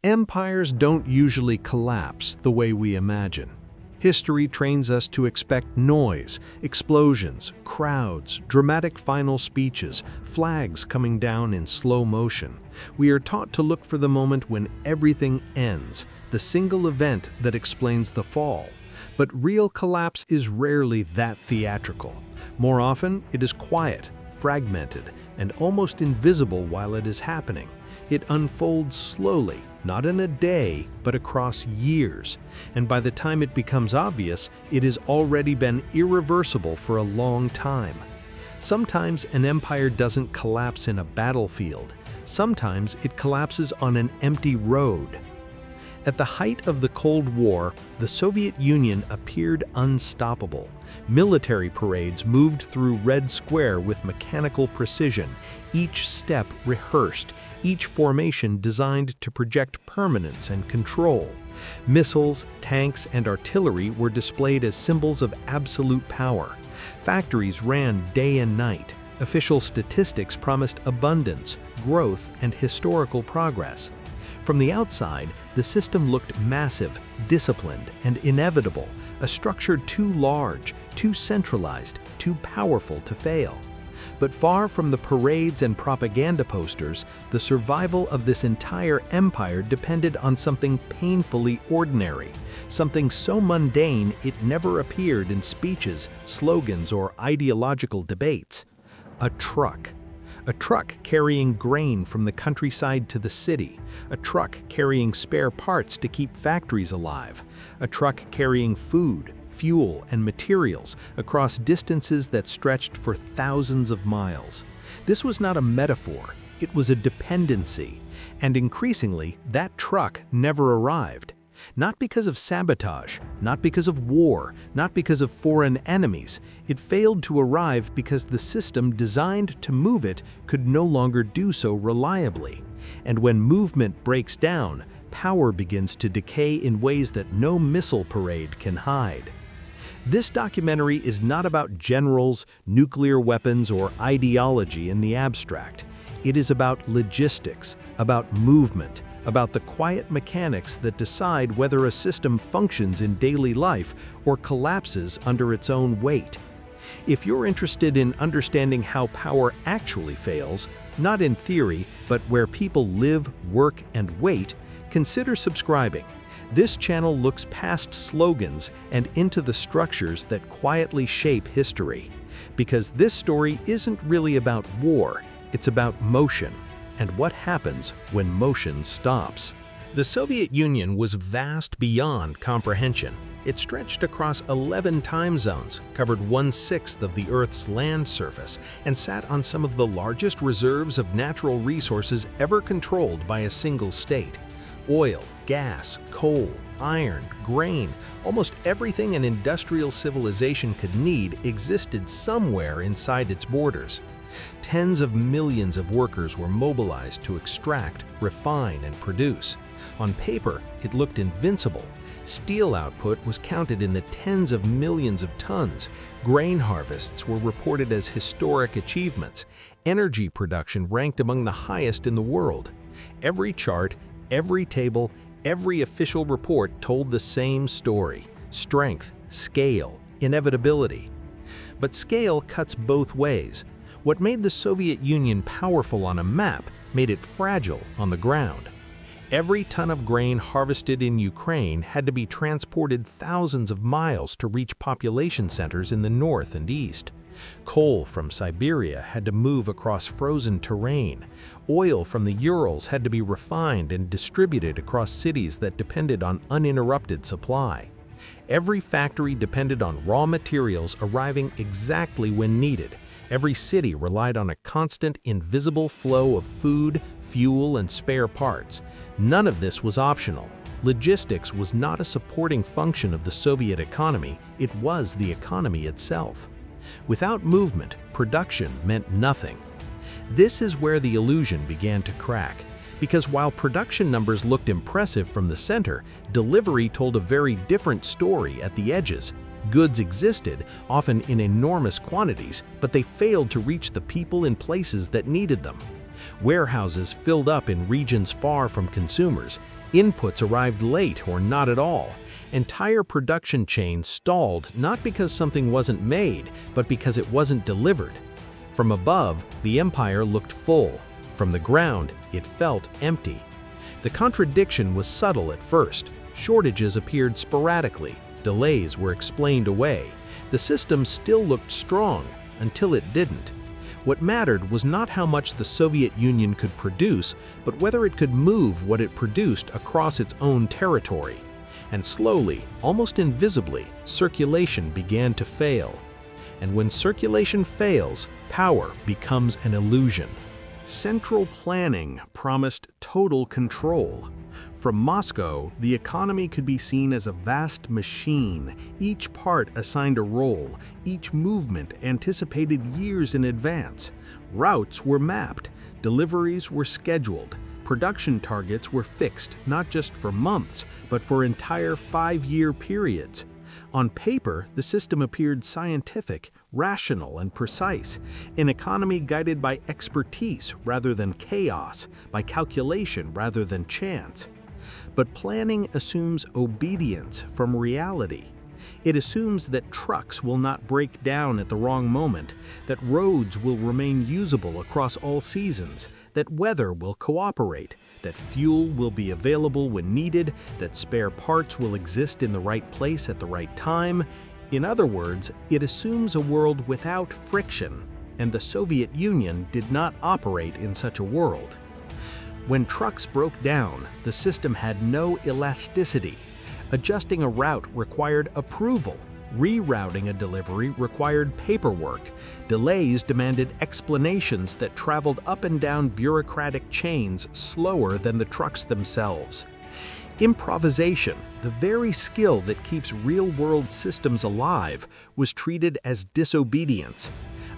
Empires don't usually collapse the way we imagine. History trains us to expect noise, explosions, crowds, dramatic final speeches, flags coming down in slow motion. We are taught to look for the moment when everything ends, the single event that explains the fall. But real collapse is rarely that theatrical. More often, it is quiet, fragmented, and almost invisible while it is happening. It unfolds slowly, not in a day, but across years. And by the time it becomes obvious, it has already been irreversible for a long time. Sometimes an empire doesn't collapse in a battlefield. Sometimes it collapses on an empty road. At the height of the Cold War, the Soviet Union appeared unstoppable. Military parades moved through Red Square with mechanical precision, each step rehearsed, each formation designed to project permanence and control. Missiles, tanks, and artillery were displayed as symbols of absolute power. Factories ran day and night. Official statistics promised abundance, growth, and historical progress. From the outside, the system looked massive, disciplined, and inevitable, a structure too large, too centralized, too powerful to fail. But far from the parades and propaganda posters, the survival of this entire empire depended on something painfully ordinary, something so mundane it never appeared in speeches, slogans, or ideological debates. A truck. A truck carrying grain from the countryside to the city, a truck carrying spare parts to keep factories alive, a truck carrying food, fuel, and materials across distances that stretched for thousands of miles. This was not a metaphor, it was a dependency, and increasingly, that truck never arrived. Not because of sabotage, not because of war, not because of foreign enemies. It failed to arrive because the system designed to move it could no longer do so reliably. And when movement breaks down, power begins to decay in ways that no missile parade can hide. This documentary is not about generals, nuclear weapons, or ideology in the abstract. It is about logistics, about movement, about the quiet mechanics that decide whether a system functions in daily life or collapses under its own weight. If you're interested in understanding how power actually fails, not in theory, but where people live, work, and wait, consider subscribing. This channel looks past slogans and into the structures that quietly shape history. Because this story isn't really about war, it's about motion, and what happens when motion stops. The Soviet Union was vast beyond comprehension. It stretched across 11 time zones, covered 1/6 of the Earth's land surface, and sat on some of the largest reserves of natural resources ever controlled by a single state. Oil, gas, coal, iron, grain, almost everything an industrial civilization could need existed somewhere inside its borders. Tens of millions of workers were mobilized to extract, refine, and produce. On paper, it looked invincible. Steel output was counted in the tens of millions of tons. Grain harvests were reported as historic achievements. Energy production ranked among the highest in the world. Every chart, every table, every official report told the same story: strength, scale, inevitability. But scale cuts both ways. What made the Soviet Union powerful on a map made it fragile on the ground. Every ton of grain harvested in Ukraine had to be transported thousands of miles to reach population centers in the north and east. Coal from Siberia had to move across frozen terrain. Oil from the Urals had to be refined and distributed across cities that depended on uninterrupted supply. Every factory depended on raw materials arriving exactly when needed. Every city relied on a constant, invisible flow of food, fuel, and spare parts. None of this was optional. Logistics was not a supporting function of the Soviet economy, it was the economy itself. Without movement, production meant nothing. This is where the illusion began to crack, because while production numbers looked impressive from the center, delivery told a very different story at the edges. Goods existed, often in enormous quantities, but they failed to reach the people in places that needed them. Warehouses filled up in regions far from consumers, Inputs arrived late or not at all. Entire production chains stalled not because something wasn't made, but because it wasn't delivered. From above, the empire looked full. From the ground, it felt empty. The contradiction was subtle at first. Shortages appeared sporadically. Delays were explained away. The system still looked strong until it didn't. What mattered was not how much the Soviet Union could produce, but whether it could move what it produced across its own territory. And slowly, almost invisibly, circulation began to fail. And when circulation fails, power becomes an illusion. Central planning promised total control. From Moscow, the economy could be seen as a vast machine, each part assigned a role, each movement anticipated years in advance. Routes were mapped, deliveries were scheduled, production targets were fixed not just for months, but for entire 5-year periods. On paper, the system appeared scientific, rational, and precise, an economy guided by expertise rather than chaos, by calculation rather than chance. But planning assumes obedience from reality. It assumes that trucks will not break down at the wrong moment, that roads will remain usable across all seasons, that weather will cooperate, that fuel will be available when needed, that spare parts will exist in the right place at the right time. In other words, it assumes a world without friction, and the Soviet Union did not operate in such a world. When trucks broke down, the system had no elasticity. Adjusting a route required approval. Rerouting a delivery required paperwork. Delays demanded explanations that traveled up and down bureaucratic chains slower than the trucks themselves. Improvisation, the very skill that keeps real-world systems alive, was treated as disobedience.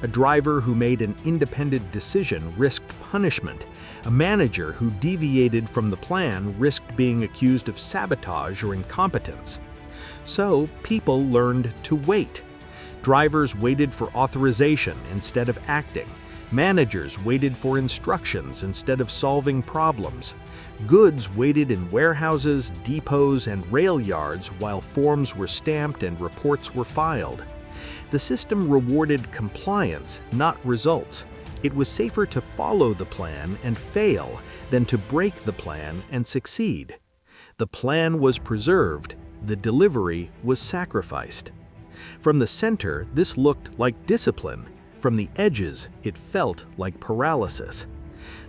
A driver who made an independent decision risked punishment. A manager who deviated from the plan risked being accused of sabotage or incompetence. So people learned to wait. Drivers waited for authorization instead of acting. Managers waited for instructions instead of solving problems. Goods waited in warehouses, depots, and rail yards while forms were stamped and reports were filed. The system rewarded compliance, not results. It was safer to follow the plan and fail than to break the plan and succeed. The plan was preserved, the delivery was sacrificed. From the center, this looked like discipline. From the edges, it felt like paralysis.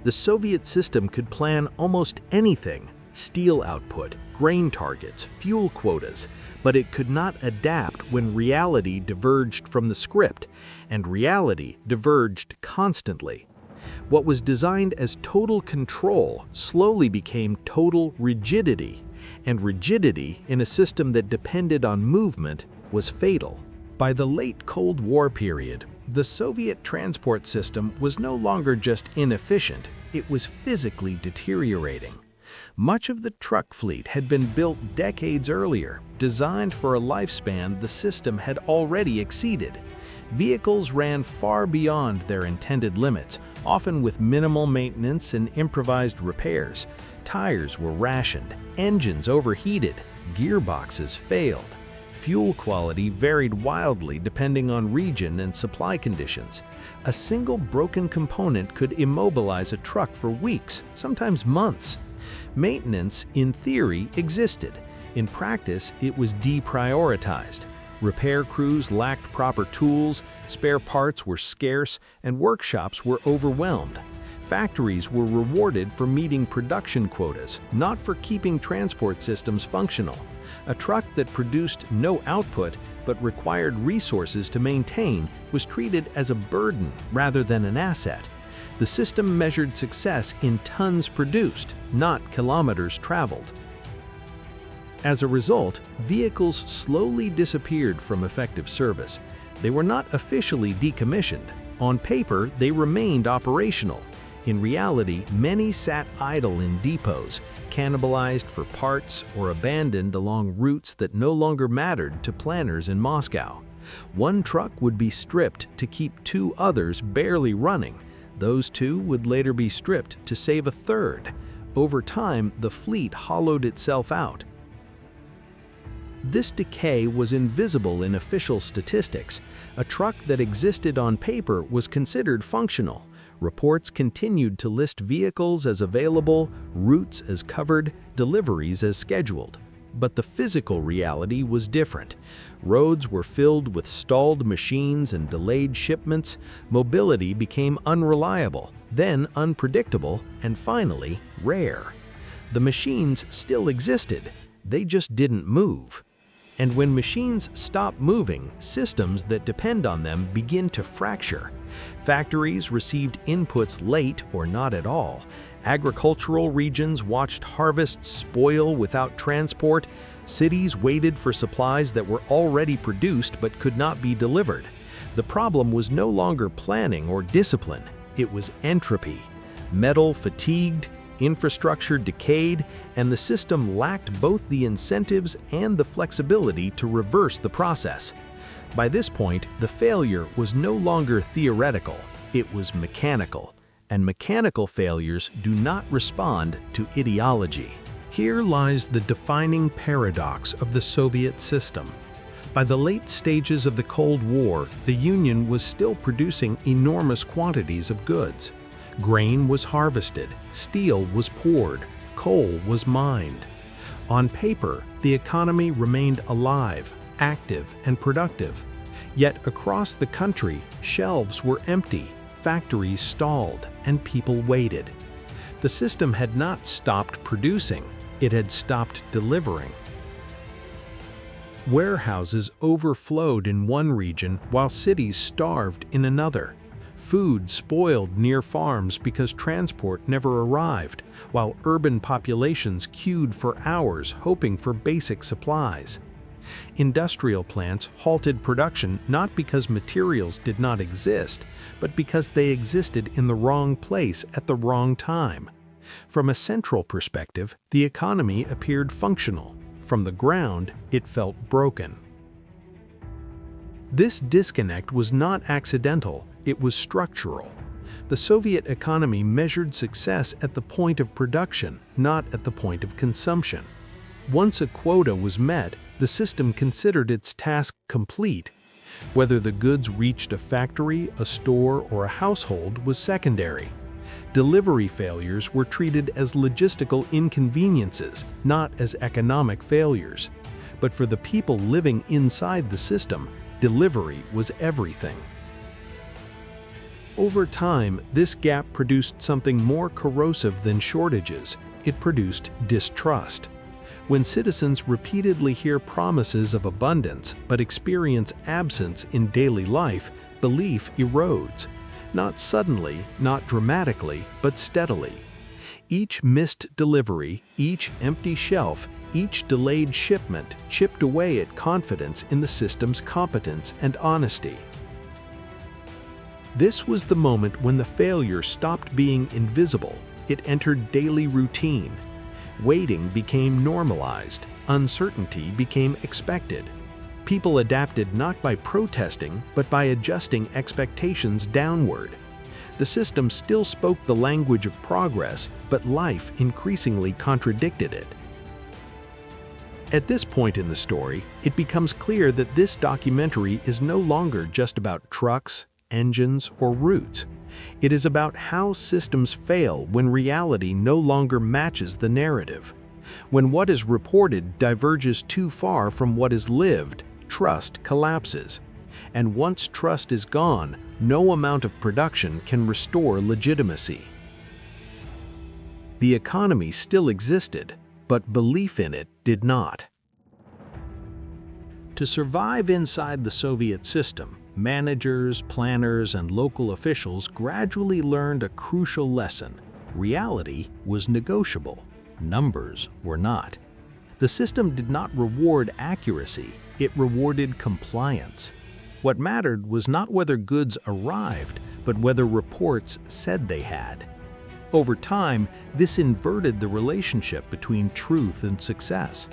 The Soviet system could plan almost anything: steel output, grain targets, fuel quotas, but it could not adapt when reality diverged from the script, and reality diverged constantly. What was designed as total control slowly became total rigidity, and rigidity in a system that depended on movement was fatal. By the late Cold War period, the Soviet transport system was no longer just inefficient, it was physically deteriorating. Much of the truck fleet had been built decades earlier, designed for a lifespan the system had already exceeded. Vehicles ran far beyond their intended limits, often with minimal maintenance and improvised repairs. Tires were rationed, engines overheated, gearboxes failed. Fuel quality varied wildly depending on region and supply conditions. A single broken component could immobilize a truck for weeks, sometimes months. Maintenance, in theory, existed. In practice, it was deprioritized. Repair crews lacked proper tools, spare parts were scarce, and workshops were overwhelmed. Factories were rewarded for meeting production quotas, not for keeping transport systems functional. A truck that produced no output but required resources to maintain was treated as a burden rather than an asset. The system measured success in tons produced, not kilometers traveled. As a result, vehicles slowly disappeared from effective service. They were not officially decommissioned. On paper, they remained operational. In reality, many sat idle in depots, cannibalized for parts or abandoned along routes that no longer mattered to planners in Moscow. One truck would be stripped to keep 2 others barely running. Those 2 would later be stripped to save a third. Over time, the fleet hollowed itself out. This decay was invisible in official statistics. A truck that existed on paper was considered functional. Reports continued to list vehicles as available, routes as covered, deliveries as scheduled. But the physical reality was different. Roads were filled with stalled machines and delayed shipments. Mobility became unreliable, then unpredictable, and finally, rare. The machines still existed, they just didn't move. And when machines stop moving, systems that depend on them begin to fracture. Factories received inputs late or not at all. Agricultural regions watched harvests spoil without transport. Cities waited for supplies that were already produced but could not be delivered. The problem was no longer planning or discipline, it was entropy. Metal fatigued, infrastructure decayed, and the system lacked both the incentives and the flexibility to reverse the process. By this point, the failure was no longer theoretical, it was mechanical. And mechanical failures do not respond to ideology. Here lies the defining paradox of the Soviet system. By the late stages of the Cold War, the Union was still producing enormous quantities of goods. Grain was harvested, steel was poured, coal was mined. On paper, the economy remained alive, active, and productive. Yet across the country, shelves were empty, factories stalled, and people waited. The system had not stopped producing, it had stopped delivering. Warehouses overflowed in one region while cities starved in another. Food spoiled near farms because transport never arrived, while urban populations queued for hours hoping for basic supplies. Industrial plants halted production not because materials did not exist, but because they existed in the wrong place at the wrong time. From a central perspective, the economy appeared functional. From the ground, it felt broken. This disconnect was not accidental, it was structural. The Soviet economy measured success at the point of production, not at the point of consumption. Once a quota was met, the system considered its task complete. Whether the goods reached a factory, a store, or a household was secondary. Delivery failures were treated as logistical inconveniences, not as economic failures. But for the people living inside the system, delivery was everything. Over time, this gap produced something more corrosive than shortages. It produced distrust. When citizens repeatedly hear promises of abundance but experience absence in daily life, belief erodes. Not suddenly, not dramatically, but steadily. Each missed delivery, each empty shelf, each delayed shipment chipped away at confidence in the system's competence and honesty. This was the moment when the failure stopped being invisible. It entered daily routine. Waiting became normalized. Uncertainty became expected. People adapted not by protesting, but by adjusting expectations downward. The system still spoke the language of progress, but life increasingly contradicted it. At this point in the story, it becomes clear that this documentary is no longer just about trucks, engines, or routes. It is about how systems fail when reality no longer matches the narrative. When what is reported diverges too far from what is lived, trust collapses. And once trust is gone, no amount of production can restore legitimacy. The economy still existed, but belief in it did not. To survive inside the Soviet system, managers, planners, and local officials gradually learned a crucial lesson. Reality was negotiable. Numbers were not. The system did not reward accuracy, it rewarded compliance. What mattered was not whether goods arrived, but whether reports said they had. Over time, this inverted the relationship between truth and success.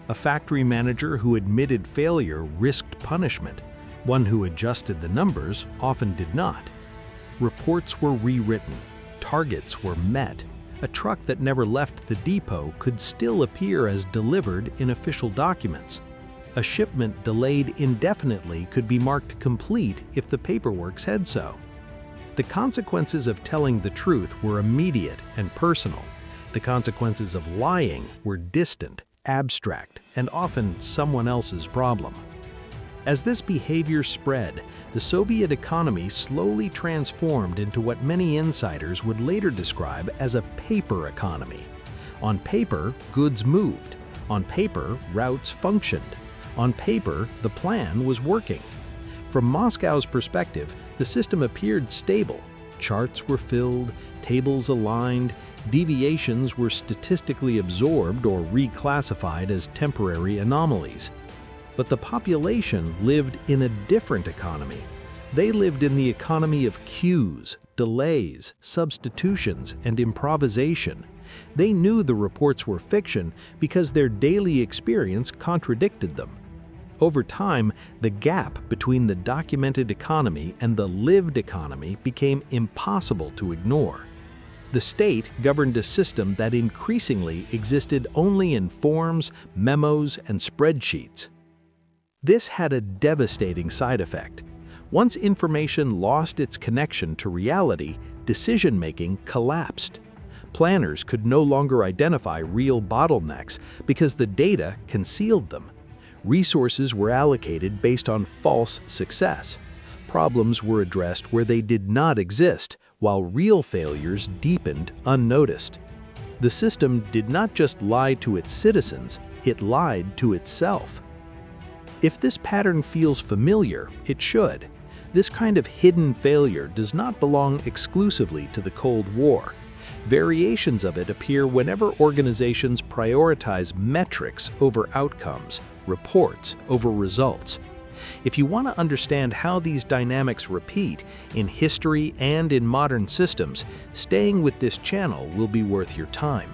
A factory manager who admitted failure risked punishment. One who adjusted the numbers often did not. Reports were rewritten, targets were met, A truck that never left the depot could still appear as delivered in official documents. A shipment delayed indefinitely could be marked complete if the paperwork said so. The consequences of telling the truth were immediate and personal. The consequences of lying were distant, abstract, and often someone else's problem. As this behavior spread, the Soviet economy slowly transformed into what many insiders would later describe as a paper economy. On paper, goods moved. On paper, routes functioned. On paper, the plan was working. From Moscow's perspective, the system appeared stable. Charts were filled, tables aligned, deviations were statistically absorbed or reclassified as temporary anomalies. But the population lived in a different economy. They lived in the economy of cues, delays, substitutions, and improvisation. They knew the reports were fiction because their daily experience contradicted them. Over time, the gap between the documented economy and the lived economy became impossible to ignore. The state governed a system that increasingly existed only in forms, memos, and spreadsheets. This had a devastating side effect. Once information lost its connection to reality, decision-making collapsed. Planners could no longer identify real bottlenecks because the data concealed them. Resources were allocated based on false success. Problems were addressed where they did not exist, while real failures deepened unnoticed. The system did not just lie to its citizens, it lied to itself. If this pattern feels familiar, it should. This kind of hidden failure does not belong exclusively to the Cold War. Variations of it appear whenever organizations prioritize metrics over outcomes, reports over results. If you want to understand how these dynamics repeat in history and in modern systems, staying with this channel will be worth your time.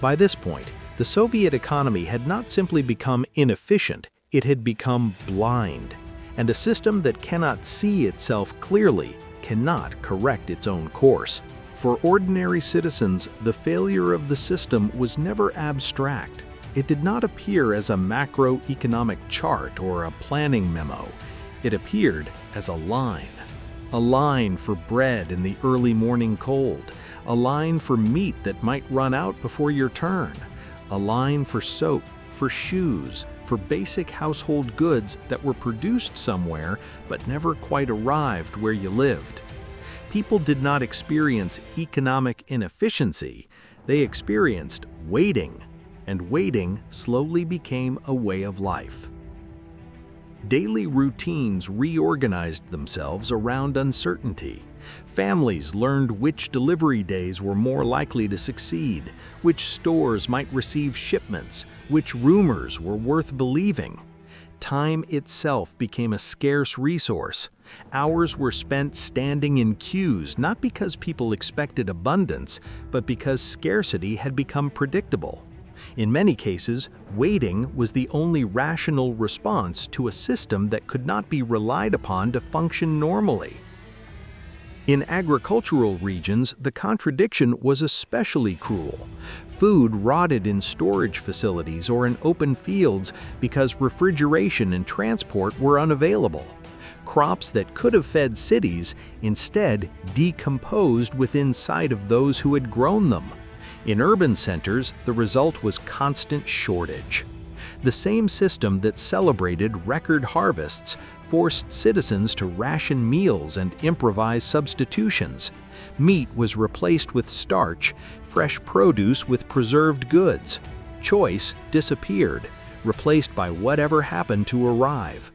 By this point, the Soviet economy had not simply become inefficient, it had become blind. And a system that cannot see itself clearly cannot correct its own course. For ordinary citizens, the failure of the system was never abstract. It did not appear as a macroeconomic chart or a planning memo. It appeared as a line. A line for bread in the early morning cold. A line for meat that might run out before your turn. A line for soap, for shoes, for basic household goods that were produced somewhere but never quite arrived where you lived. People did not experience economic inefficiency. They experienced waiting. And waiting slowly became a way of life. Daily routines reorganized themselves around uncertainty. Families learned which delivery days were more likely to succeed, which stores might receive shipments, which rumors were worth believing. Time itself became a scarce resource. Hours were spent standing in queues not because people expected abundance, but because scarcity had become predictable. In many cases, waiting was the only rational response to a system that could not be relied upon to function normally. In agricultural regions, the contradiction was especially cruel. Food rotted in storage facilities or in open fields because refrigeration and transport were unavailable. Crops that could have fed cities instead decomposed within sight of those who had grown them. In urban centers, the result was constant shortage. The same system that celebrated record harvests forced citizens to ration meals and improvise substitutions. Meat was replaced with starch, fresh produce with preserved goods. Choice disappeared, replaced by whatever happened to arrive.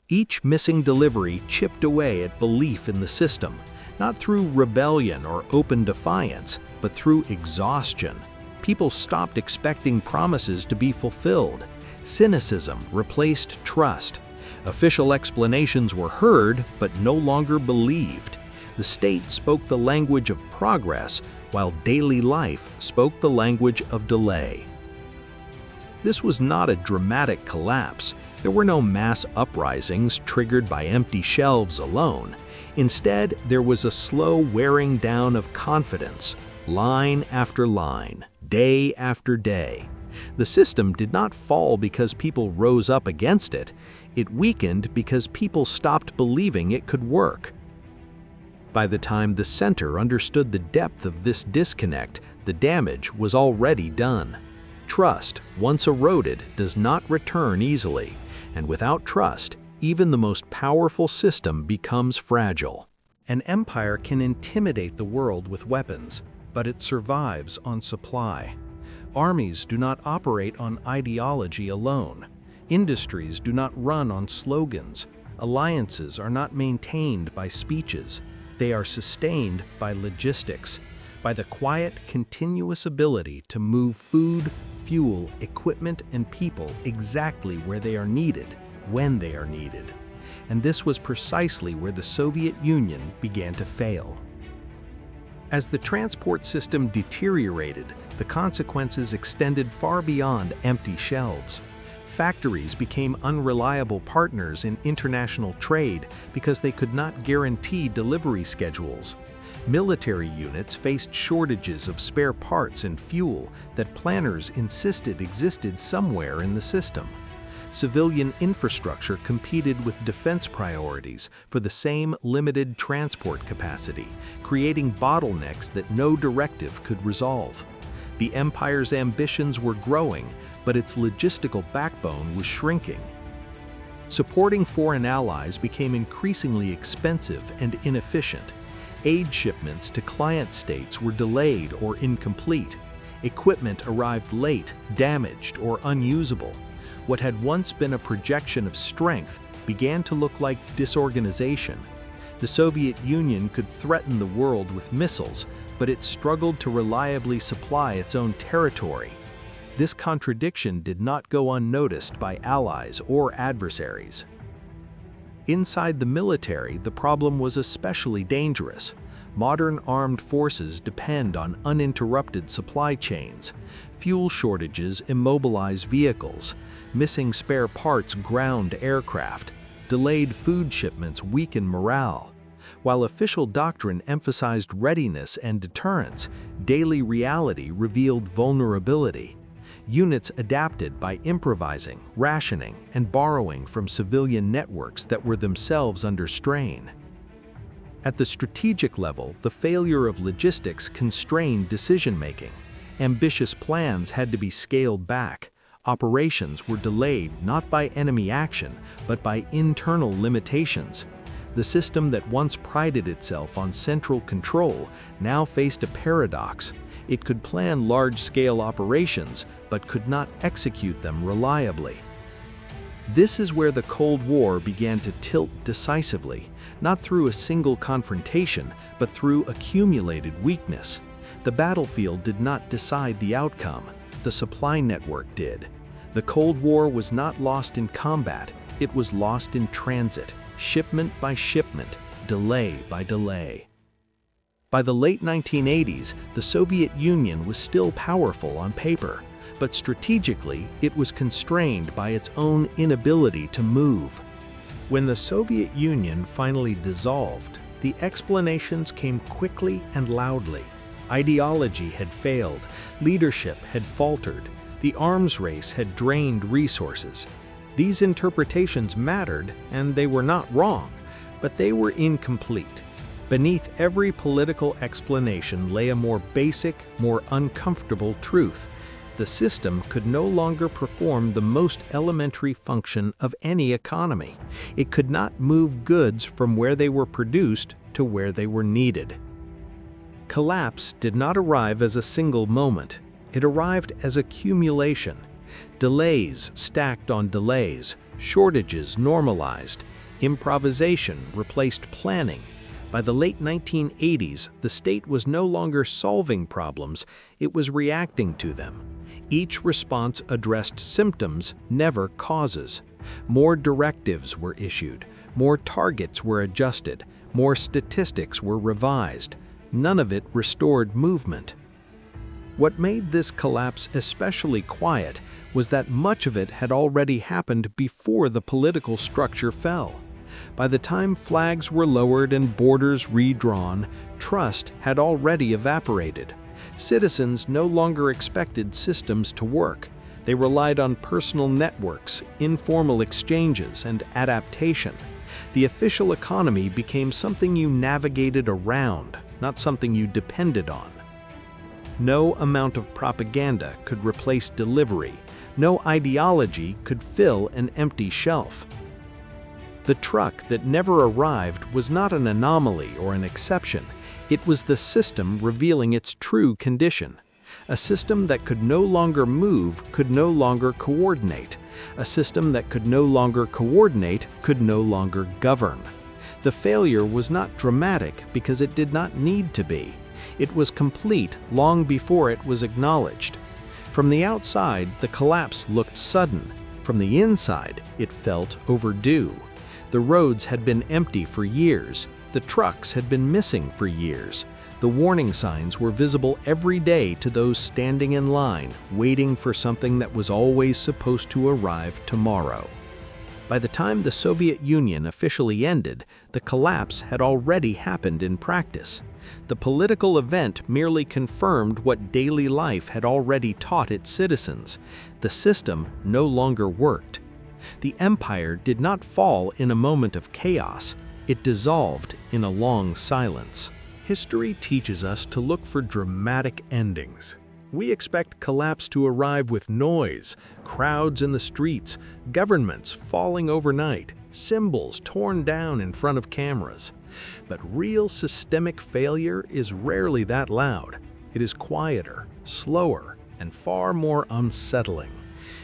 Each missing delivery chipped away at belief in the system, not through rebellion or open defiance, but through exhaustion. People stopped expecting promises to be fulfilled. Cynicism replaced trust. Official explanations were heard, but no longer believed. The state spoke the language of progress, while daily life spoke the language of delay. This was not a dramatic collapse. There were no mass uprisings triggered by empty shelves alone. Instead, there was a slow wearing down of confidence. line after line, day after day. The system did not fall because people rose up against it. It weakened because people stopped believing it could work. By the time the center understood the depth of this disconnect, the damage was already done. Trust, once eroded, does not return easily, and without trust, even the most powerful system becomes fragile. An empire can intimidate the world with weapons, but it survives on supply. Armies do not operate on ideology alone. Industries do not run on slogans. Alliances are not maintained by speeches. They are sustained by logistics, by the quiet, continuous ability to move food, fuel, equipment, and people exactly where they are needed, when they are needed. And this was precisely where the Soviet Union began to fail. As the transport system deteriorated, the consequences extended far beyond empty shelves. Factories became unreliable partners in international trade because they could not guarantee delivery schedules. Military units faced shortages of spare parts and fuel that planners insisted existed somewhere in the system. Civilian infrastructure competed with defense priorities for the same limited transport capacity, creating bottlenecks that no directive could resolve. The empire's ambitions were growing, but its logistical backbone was shrinking. Supporting foreign allies became increasingly expensive and inefficient. Aid shipments to client states were delayed or incomplete. Equipment arrived late, damaged, or unusable. What had once been a projection of strength began to look like disorganization. The Soviet Union could threaten the world with missiles, but it struggled to reliably supply its own territory. This contradiction did not go unnoticed by allies or adversaries. Inside the military, the problem was especially dangerous. Modern armed forces depend on uninterrupted supply chains. Fuel shortages immobilize vehicles. Missing spare parts ground aircraft. Delayed food shipments weaken morale. While official doctrine emphasized readiness and deterrence, daily reality revealed vulnerability. Units adapted by improvising, rationing, and borrowing from civilian networks that were themselves under strain. At the strategic level, the failure of logistics constrained decision-making. Ambitious plans had to be scaled back. Operations were delayed not by enemy action, but by internal limitations. The system that once prided itself on central control now faced a paradox. It could plan large-scale operations, but could not execute them reliably. This is where the Cold War began to tilt decisively, not through a single confrontation, but through accumulated weakness. The battlefield did not decide the outcome, the supply network did. The Cold War was not lost in combat, it was lost in transit, shipment by shipment, delay by delay. By the late 1980s, the Soviet Union was still powerful on paper, but strategically it was constrained by its own inability to move. When the Soviet Union finally dissolved, the explanations came quickly and loudly. Ideology had failed, leadership had faltered, the arms race had drained resources. These interpretations mattered, and they were not wrong, but they were incomplete. Beneath every political explanation lay a more basic, more uncomfortable truth. The system could no longer perform the most elementary function of any economy. It could not move goods from where they were produced to where they were needed. Collapse did not arrive as a single moment. It arrived as accumulation. Delays stacked on delays, shortages normalized, improvisation replaced planning. By the late 1980s, the state was no longer solving problems, it was reacting to them. Each response addressed symptoms, never causes. More directives were issued, more targets were adjusted, more statistics were revised. None of it restored movement. What made this collapse especially quiet was that much of it had already happened before the political structure fell. By the time flags were lowered and borders redrawn, trust had already evaporated. Citizens no longer expected systems to work. They relied on personal networks, informal exchanges, and adaptation. The official economy became something you navigated around, not something you depended on. No amount of propaganda could replace delivery. No ideology could fill an empty shelf. The truck that never arrived was not an anomaly or an exception. It was the system revealing its true condition. A system that could no longer move, could no longer coordinate. A system that could no longer coordinate, could no longer govern. The failure was not dramatic because it did not need to be. It was complete long before it was acknowledged. From the outside, the collapse looked sudden. From the inside, it felt overdue. The roads had been empty for years. The trucks had been missing for years. The warning signs were visible every day to those standing in line, waiting for something that was always supposed to arrive tomorrow. By the time the Soviet Union officially ended, the collapse had already happened in practice. The political event merely confirmed what daily life had already taught its citizens. The system no longer worked. The empire did not fall in a moment of chaos. It dissolved in a long silence. History teaches us to look for dramatic endings. We expect collapse to arrive with noise, crowds in the streets, governments falling overnight, symbols torn down in front of cameras. But real systemic failure is rarely that loud. It is quieter, slower, and far more unsettling.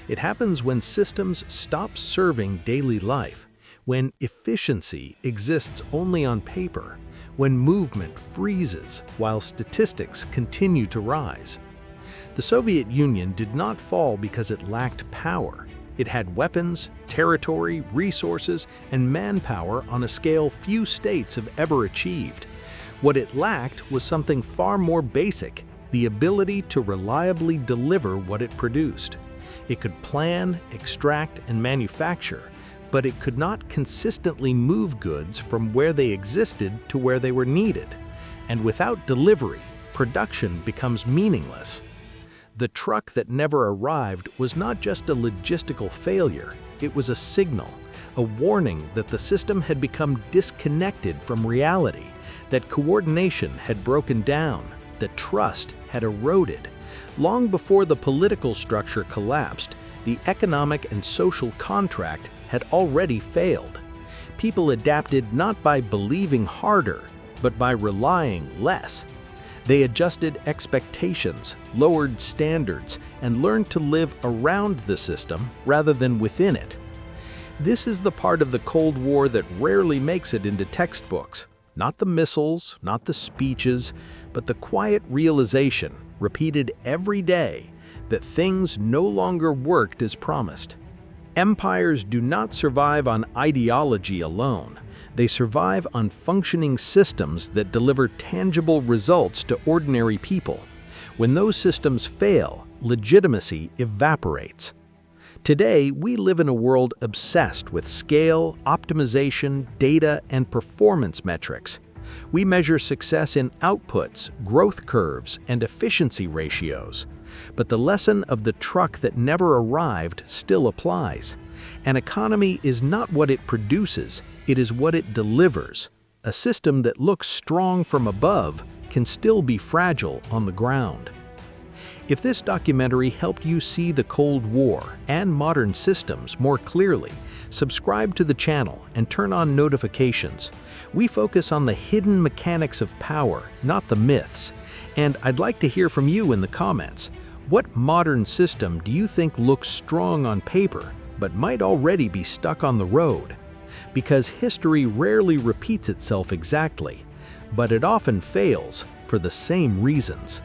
It happens when systems stop serving daily life, when efficiency exists only on paper, when movement freezes while statistics continue to rise. The Soviet Union did not fall because it lacked power. It had weapons, territory, resources, and manpower on a scale few states have ever achieved. What it lacked was something far more basic: the ability to reliably deliver what it produced. It could plan, extract, and manufacture, but it could not consistently move goods from where they existed to where they were needed. And without delivery, production becomes meaningless. The truck that never arrived was not just a logistical failure, it was a signal, a warning that the system had become disconnected from reality, that coordination had broken down, that trust had eroded. Long before the political structure collapsed, the economic and social contract had already failed. People adapted not by believing harder, but by relying less. They adjusted expectations, lowered standards, and learned to live around the system rather than within it. This is the part of the Cold War that rarely makes it into textbooks. Not the missiles, not the speeches, but the quiet realization, repeated every day, that things no longer worked as promised. Empires do not survive on ideology alone. They survive on functioning systems that deliver tangible results to ordinary people. When those systems fail, legitimacy evaporates. Today, we live in a world obsessed with scale, optimization, data, and performance metrics. We measure success in outputs, growth curves, and efficiency ratios. But the lesson of the truck that never arrived still applies. An economy is not what it produces, it is what it delivers. A system that looks strong from above can still be fragile on the ground. If this documentary helped you see the Cold War and modern systems more clearly, subscribe to the channel and turn on notifications. We focus on the hidden mechanics of power, not the myths. And I'd like to hear from you in the comments. What modern system do you think looks strong on paper, but might already be stuck on the road? Because history rarely repeats itself exactly, but it often fails for the same reasons.